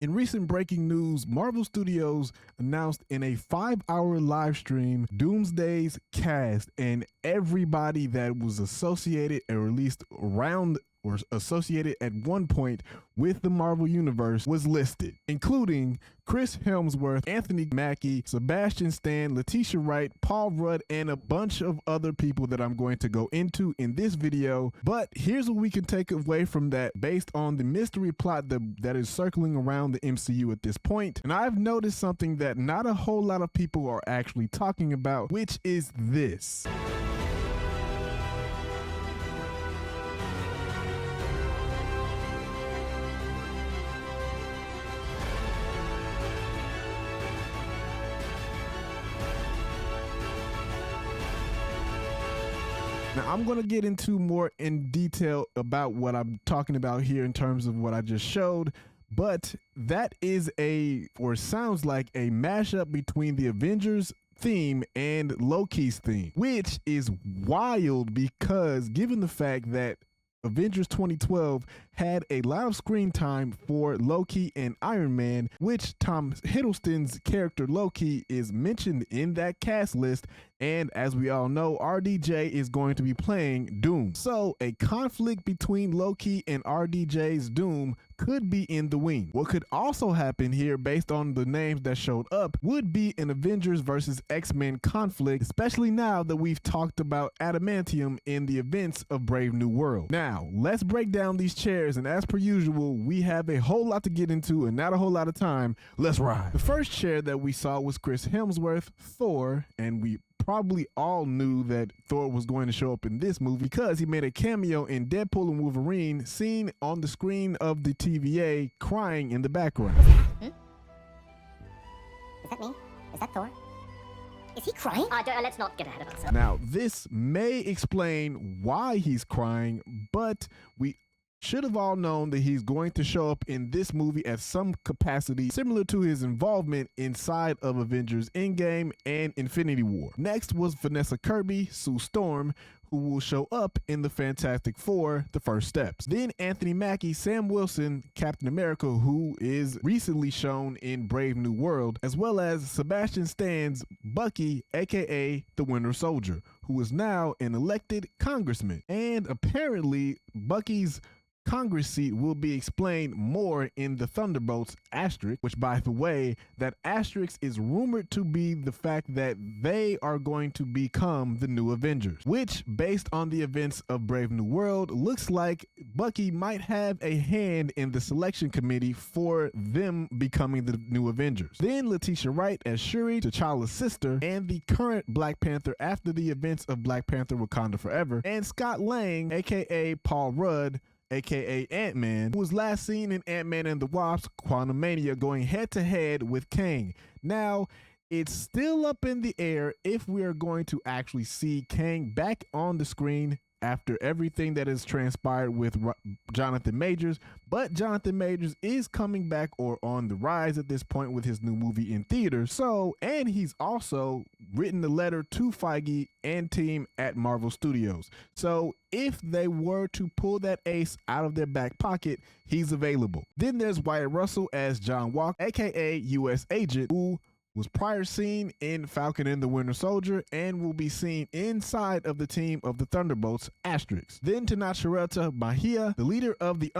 In recent breaking news, Marvel Studios announced in a 5-hour live stream Doomsday's cast, and everybody that was associated or released around or associated at one point with the Marvel Universe was listed, including Chris Hemsworth, Anthony Mackie, Sebastian Stan, Letitia Wright, Paul Rudd, and a bunch of other people that I'm going to go into in this video. But here's what we can take away from that based on the mystery plot that is circling around the MCU at this point. And I've noticed something that not a whole lot of people are actually talking about, which is this. Now, I'm going to get into more in detail about what I'm talking about here in terms of what I just showed, but that is or sounds like a mashup between the Avengers theme and Loki's theme, which is wild because given the fact that Avengers 2012 had a lot of screen time for Loki and Iron Man, which Tom Hiddleston's character Loki is mentioned in that cast list, and as we all know, RDJ is going to be playing Doom. So a conflict between Loki and RDJ's Doom could be in the wing. What could also happen here, based on the names that showed up, would be an Avengers versus X-Men conflict, especially now that we've talked about adamantium in the events of Brave New World. Now, let's break down these chairs, and as per usual, we have a whole lot to get into and not a whole lot of time. Let's ride. The first chair that we saw was Chris Hemsworth, Thor, and we probably all knew that Thor was going to show up in this movie because he made a cameo in Deadpool and Wolverine, seen on the screen of the TVA crying in the background. Is that me? Is that Thor? Is he crying? Let's not get ahead of ourselves. Now, this may explain why he's crying, but we should have all known that he's going to show up in this movie at some capacity, similar to his involvement inside of Avengers Endgame and Infinity War. Next was Vanessa Kirby, Sue Storm, who will show up in the Fantastic Four, The First Steps. Then Anthony Mackie, Sam Wilson, Captain America, who is recently shown in Brave New World, as well as Sebastian Stan's Bucky, aka the Winter Soldier, who is now an elected congressman. And apparently Bucky's Congress seat will be explained more in the Thunderbolts asterisk, which, by the way, that asterisk is rumored to be the fact that they are going to become the new Avengers, which, based on the events of Brave New World, looks like Bucky might have a hand in the selection committee for them becoming the new Avengers. Then Letitia Wright as Shuri, T'Challa's sister, and the current Black Panther after the events of Black Panther Wakanda Forever, and Scott Lang, aka Paul Rudd, aka Ant-Man, who was last seen in Ant-Man and the Wasp: Quantumania, going head-to-head with Kang. Now, it's still up in the air if we are going to actually see Kang back on the screen after everything that has transpired with Jonathan Majors, but Jonathan Majors is coming back or on the rise at this point with his new movie in theaters. So, and he's also written a letter to Feige and team at Marvel Studios. So if they were to pull that ace out of their back pocket, he's available. Then there's Wyatt Russell as John Walker, aka U.S. Agent, who was prior seen in Falcon and the Winter Soldier and will be seen inside of the team of the Thunderbolts asterisk. Then Tanasharata Bahia, the leader of the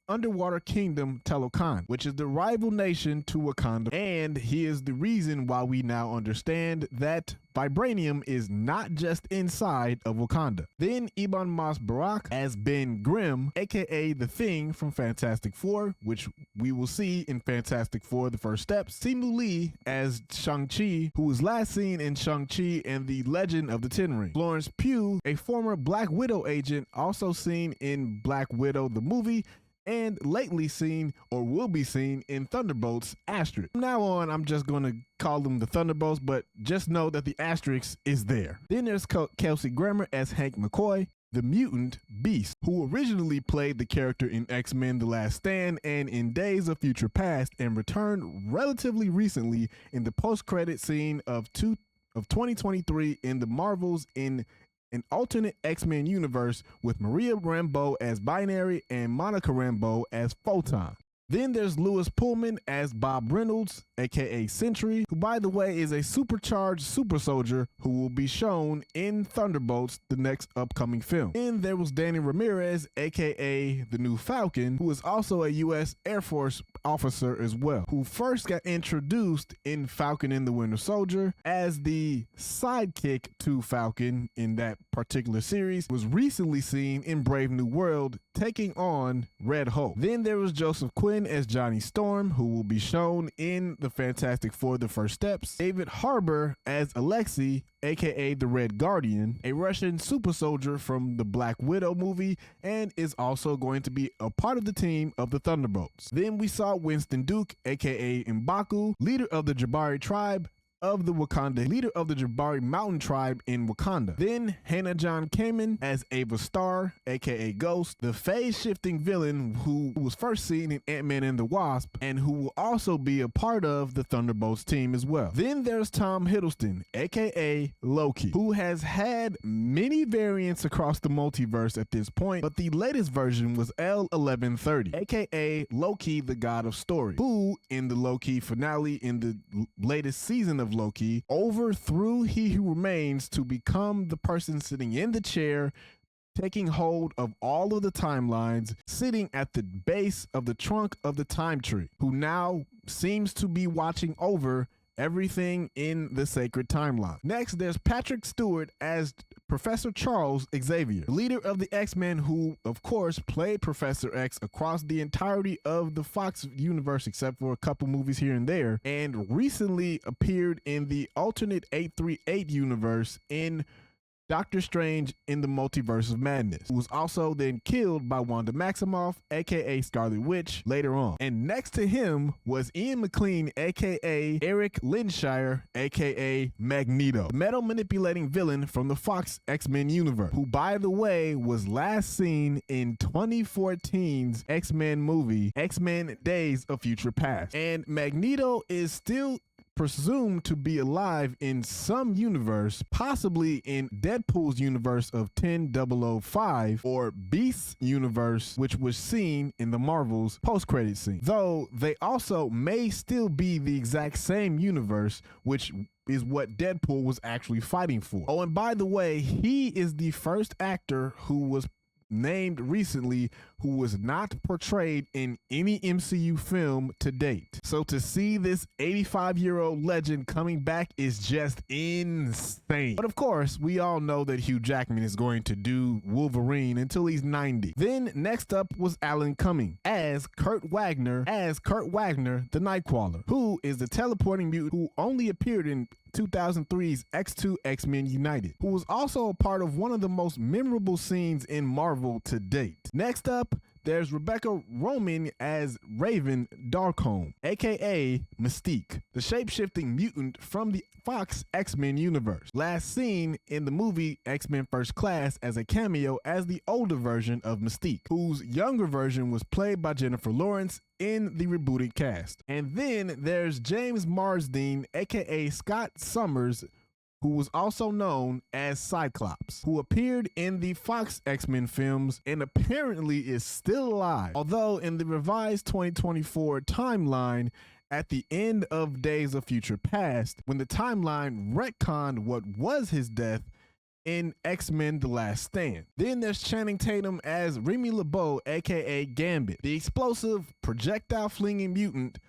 underwater kingdom Talokan, which is the rival nation to Wakanda, and he is the reason why we now understand that vibranium is not just inside of Wakanda. Then Ibn Mas Barak as Ben Grimm, aka the Thing from Fantastic Four, which we will see in Fantastic Four: The First Steps. Simu Lee as Shang-Chi, who was last seen in Shang-Chi and the Legend of the Ten Rings. Florence Pugh, a former Black Widow agent, also seen in Black Widow the movie, and lately seen or will be seen in Thunderbolts asterisk. From now on, I'm just going to call them the Thunderbolts, but just know that the asterisk is there. Then there's Kelsey Grammer as Hank McCoy, the mutant Beast, who originally played the character in X-Men: The Last Stand and in Days of Future Past, and returned relatively recently in the post-credit scene of 2023 in the Marvels in an alternate X-Men universe with Maria Rambeau as Binary and Monica Rambeau as Photon. Then there's Lewis Pullman as Bob Reynolds, aka Sentry, who by the way is a supercharged super soldier who will be shown in Thunderbolts, the next upcoming film. Then there was Danny Ramirez, aka the new Falcon, who is also a U.S. Air Force officer as well, who first got introduced in Falcon and the Winter Soldier as the sidekick to Falcon in that particular series, was recently seen in Brave New World taking on Red Hulk. Then there was Joseph Quinn as Johnny Storm, who will be shown in the Fantastic Four: The First Steps. David Harbour as Alexei, aka the Red Guardian, a Russian super soldier from the Black Widow movie, and is also going to be a part of the team of the Thunderbolts. Then we saw Winston Duke, aka M'Baku, leader of the Jabari tribe of the Wakanda, leader of the Jabari mountain tribe in Wakanda. Then Hannah John Kamen as Ava Starr, aka Ghost, the phase-shifting villain who was first seen in Ant-Man and the Wasp, and who will also be a part of the Thunderbolts team as well. Then there's Tom Hiddleston, aka Loki, who has had many variants across the multiverse at this point, but the latest version was L1130, aka Loki, the God of Story, who in the Loki finale in the latest season of Loki overthrew He Who Remains to become the person sitting in the chair, taking hold of all of the timelines, sitting at the base of the trunk of the time tree, who now seems to be watching over everything in the sacred timeline. Next, there's Patrick Stewart as Professor Charles Xavier, leader of the X-Men, who of course played Professor X across the entirety of the Fox universe except for a couple movies here and there, and recently appeared in the alternate 838 universe in Doctor Strange in the Multiverse of Madness, who was also then killed by Wanda Maximoff, aka Scarlet Witch, later on. And next to him was Ian McKellen, aka Eric Lindshire, aka Magneto, the metal manipulating villain from the Fox X-Men universe, who by the way was last seen in 2014's X-Men movie, X-Men Days of Future Past. And Magneto is still presumed to be alive in some universe, possibly in Deadpool's universe of 10005 or Beast's universe, which was seen in the Marvel's post-credit scene. Though they also may still be the exact same universe, which is what Deadpool was actually fighting for. Oh, and by the way, he is the first actor who was named recently who was not portrayed in any MCU film to date. So to see this 85-year-old legend coming back is just insane. But of course, we all know that Hugh Jackman is going to do Wolverine until he's 90. Then next up was Alan Cumming as Kurt Wagner, the Nightcrawler, who is the teleporting mutant who only appeared in 2003's X2 X-Men United, who was also a part of one of the most memorable scenes in Marvel to date. Next up, there's Rebecca Roman as Raven Darkholme, aka Mystique, the shape-shifting mutant from the Fox X-Men universe, last seen in the movie X-Men First Class as a cameo as the older version of Mystique, whose younger version was played by Jennifer Lawrence in the rebooted cast. And then there's James Marsden, aka Scott Summers, who was also known as Cyclops, who appeared in the Fox X-Men films and apparently is still alive. Although in the revised 2024 timeline, at the end of Days of Future Past, when the timeline retconned what was his death in X-Men The Last Stand. Then there's Channing Tatum as Remy LeBeau, aka Gambit, the explosive projectile-flinging mutant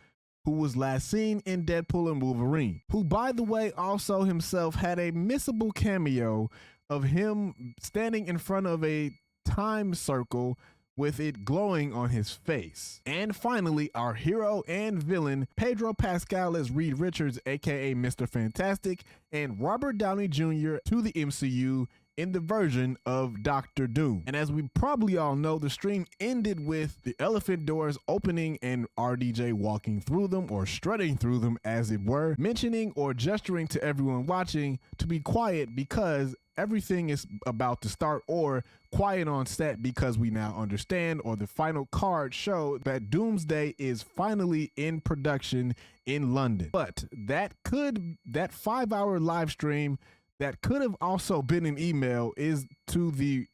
who was last seen in Deadpool and Wolverine, who by the way also himself had a missable cameo of him standing in front of a time circle with it glowing on his face. And finally, our hero and villain, Pedro Pascal as Reed Richards, aka Mr. Fantastic, and Robert Downey Jr. to the MCU in the version of Doctor Doom. And as we probably all know, the stream ended with the elephant doors opening and RDJ walking through them, or strutting through them as it were, mentioning or gesturing to everyone watching to be quiet because everything is about to start, or quiet on set because we now understand, or the final cards show that Doomsday is finally in production in London. But that 5-hour live stream that could have also been an email is to the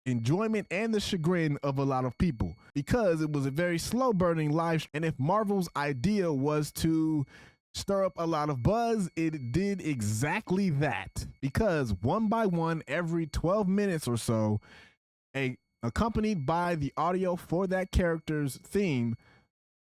enjoyment and the chagrin of a lot of people, because it was a very slow burning live. And if Marvel's idea was to stir up a lot of buzz, it did exactly that, because one by one, every 12 minutes or so, accompanied by the audio for that character's theme,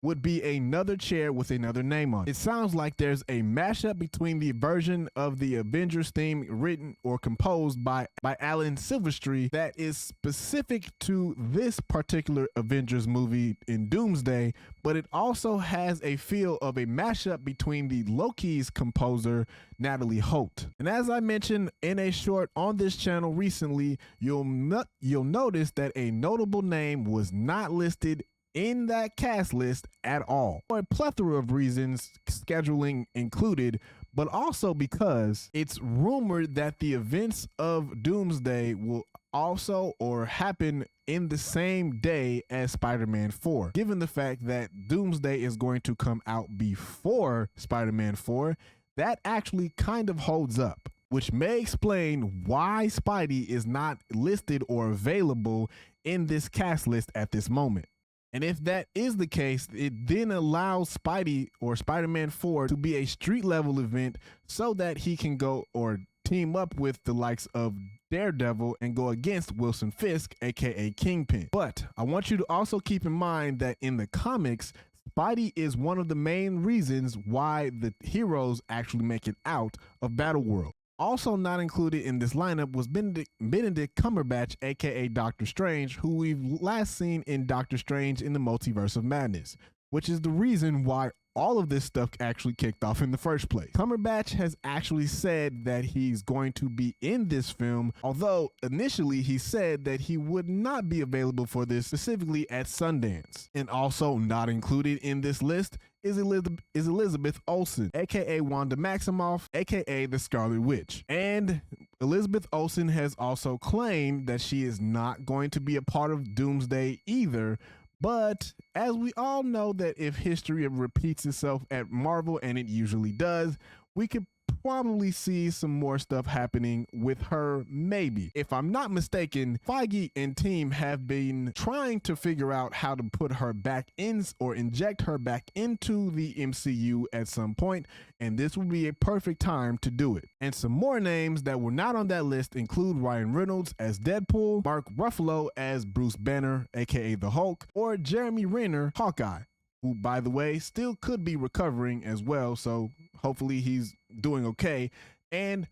would be another chair with another name on it. It sounds like there's a mashup between the version of the Avengers theme written or composed by Alan Silvestri that is specific to this particular Avengers movie in Doomsday, but it also has a feel of a mashup between the Loki's composer, Natalie Holt. And as I mentioned in a short on this channel recently, you'll notice that a notable name was not listed in that cast list at all, for a plethora of reasons, scheduling included, but also because it's rumored that the events of Doomsday will also or happen in the same day as Spider-Man 4. Given the fact that Doomsday is going to come out before Spider-Man 4, that actually kind of holds up, which may explain why Spidey is not listed or available in this cast list at this moment. And if that is the case, it then allows Spidey or Spider-Man 4 to be a street level event so that he can go or team up with the likes of Daredevil and go against Wilson Fisk, aka Kingpin. But I want you to also keep in mind that in the comics, Spidey is one of the main reasons why the heroes actually make it out of Battleworld. Also not included in this lineup was Benedict Cumberbatch, aka Doctor Strange, who we've last seen in Doctor Strange in the Multiverse of Madness, which is the reason why all of this stuff actually kicked off in the first place. Cumberbatch has actually said that he's going to be in this film, although initially he said that he would not be available for this, specifically at Sundance. And also not included in this list is Elizabeth Olsen, aka Wanda Maximoff, aka the Scarlet Witch. And Elizabeth Olsen has also claimed that she is not going to be a part of Doomsday either. But as we all know that if history repeats itself at Marvel, and it usually does, we could probably see some more stuff happening with her, maybe. If I'm not mistaken, Feige and team have been trying to figure out how to put her back in or inject her back into the MCU at some point, and this would be a perfect time to do it. And some more names that were not on that list include Ryan Reynolds as Deadpool, Mark Ruffalo as Bruce Banner, aka the Hulk, or Jeremy Renner, Hawkeye, who, by the way, still could be recovering as well, so hopefully he's doing okay. And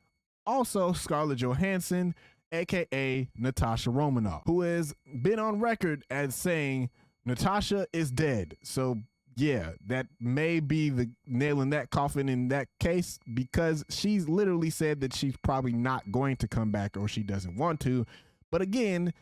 also Scarlett Johansson, aka Natasha Romanoff, who has been on record as saying Natasha is dead. So yeah, that may be the nail in that coffin in that case, because she's literally said that she's probably not going to come back, or she doesn't want to. But again,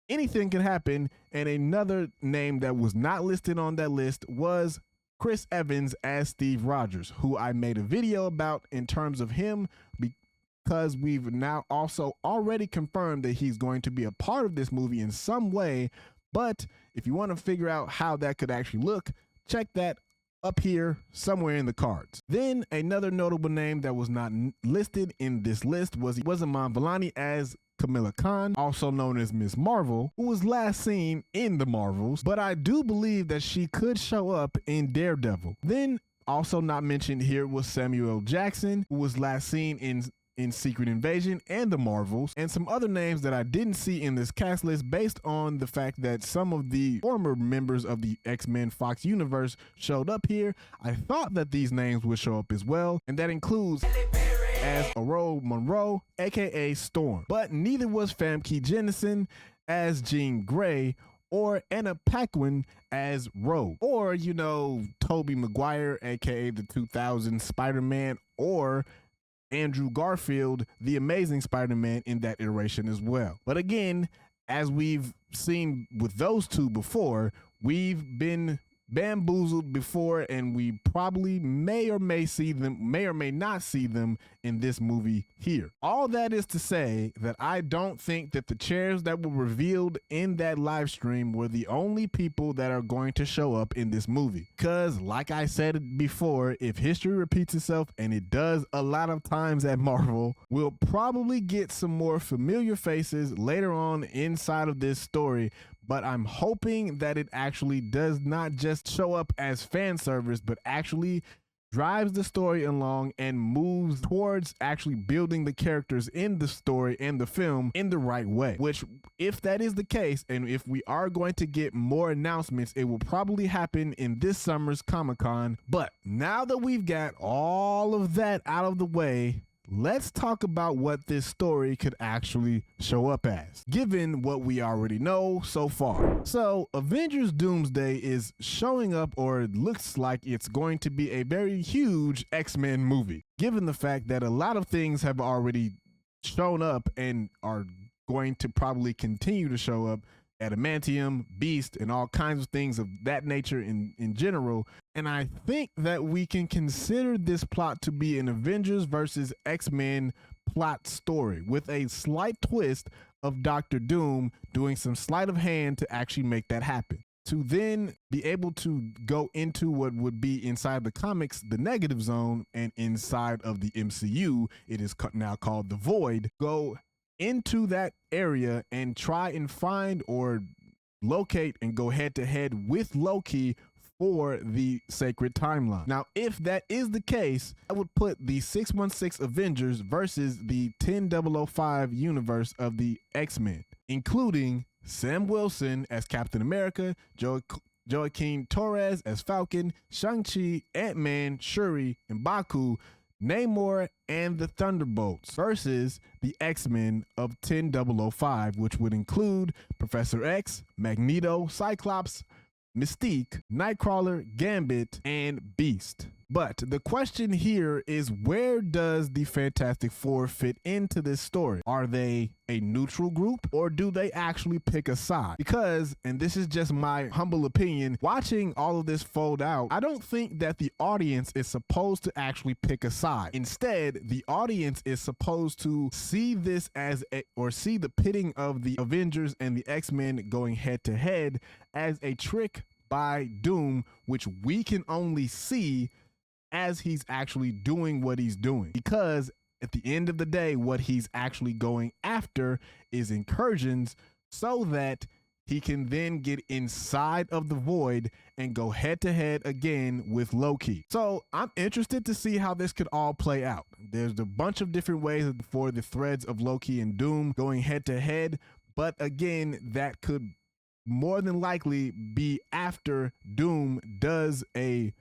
anything can happen. And another name that was not listed on that list was Chris Evans as Steve Rogers, who I made a video about in terms of him, because we've now also already confirmed that he's going to be a part of this movie in some way. But if you want to figure out how that could actually look, check that up here somewhere in the cards. Then another notable name that was not listed in this list was Iman Vellani as Kamala Khan, also known as Ms. Marvel, who was last seen in the Marvels, but I do believe that she could show up in Daredevil. Then also not mentioned here was Samuel Jackson, who was last seen in Secret Invasion and the Marvels, and some other names that I didn't see in this cast list based on the fact that some of the former members of the X-Men Fox universe showed up here. I thought that these names would show up as well, and that includes as Aurora Monroe, aka Storm, but neither was Famke Janssen as Jean Grey, or Anna Paquin as Rogue, or Tobey Maguire, aka the 2000 Spider-Man, or Andrew Garfield, the Amazing Spider-Man, in that iteration as well. But again, as we've seen with those two before, we've been bamboozled before, and we probably may or may not see them in this movie here. All that is to say that I don't think that the chairs that were revealed in that live stream were the only people that are going to show up in this movie. Because like I said before, if history repeats itself, and it does a lot of times at Marvel, we'll probably get some more familiar faces later on inside of this story. But I'm hoping that it actually does not just show up as fan service, but actually drives the story along and moves towards actually building the characters in the story and the film in the right way. Which, if that is the case, and if we are going to get more announcements, it will probably happen in this summer's Comic-Con. But now that we've got all of that out of the way, let's talk about what this story could actually show up as, given what we already know so far. So, Avengers Doomsday is showing up, or it looks like it's going to be a very huge X-Men movie, given the fact that a lot of things have already shown up and are going to probably continue to show up. Adamantium, Beast, and all kinds of things of that nature in general. And I think that we can consider this plot to be an Avengers versus X-Men plot story with a slight twist of Dr. Doom doing some sleight of hand to actually make that happen. To then be able to go into what would be inside the comics, the negative zone, and inside of the MCU, it is now called the Void, go into that area and try and find or locate and go head to head with Loki for the sacred timeline. Now, if that is the case, I would put the 616 Avengers versus the 10005 universe of the X-Men, including Sam Wilson as Captain America, Joaquin Torres as Falcon, Shang-Chi, Ant-Man, Shuri, and Baku, Namor, and the Thunderbolts versus the X-Men of 10005, which would include Professor X, Magneto, Cyclops, Mystique, Nightcrawler, Gambit, and Beast. But the question here is, where does the Fantastic Four fit into this story? Are they a neutral group, or do they actually pick a side? Because, and this is just my humble opinion, watching all of this fold out, I don't think that the audience is supposed to actually pick a side. Instead, the audience is supposed to see this as see the pitting of the Avengers and the X-Men going head to head as a trick by Doom, which we can only see as he's actually doing what he's doing. Because at the end of the day, what he's actually going after is incursions, so that he can then get inside of the Void and go head to head again with Loki. So I'm interested to see how this could all play out. There's a bunch of different ways for the threads of Loki and Doom going head to head, but again, that could more than likely be after Doom does a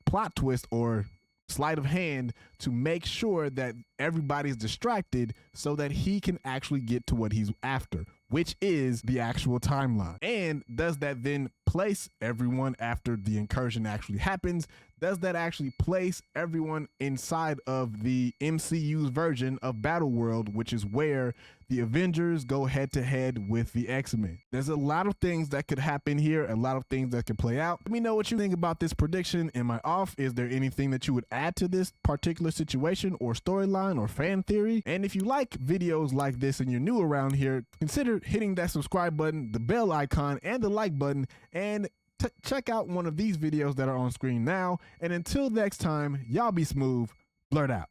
plot twist or sleight of hand to make sure that everybody's distracted so that he can actually get to what he's after, which is the actual timeline. And does that then place everyone, after the incursion actually happens, does that actually place everyone inside of the MCU's version of Battleworld, which is where the Avengers go head to head with the X-Men? There's a lot of things that could happen here, a lot of things that could play out. Let me know what you think about this prediction. Am I off? Is there anything that you would add to this particular situation or storyline or fan theory? And if you like videos like this and you're new around here, consider hitting that subscribe button, the bell icon, and the like button, and check out one of these videos that are on screen now. And until next time, y'all be smooth, blurt out.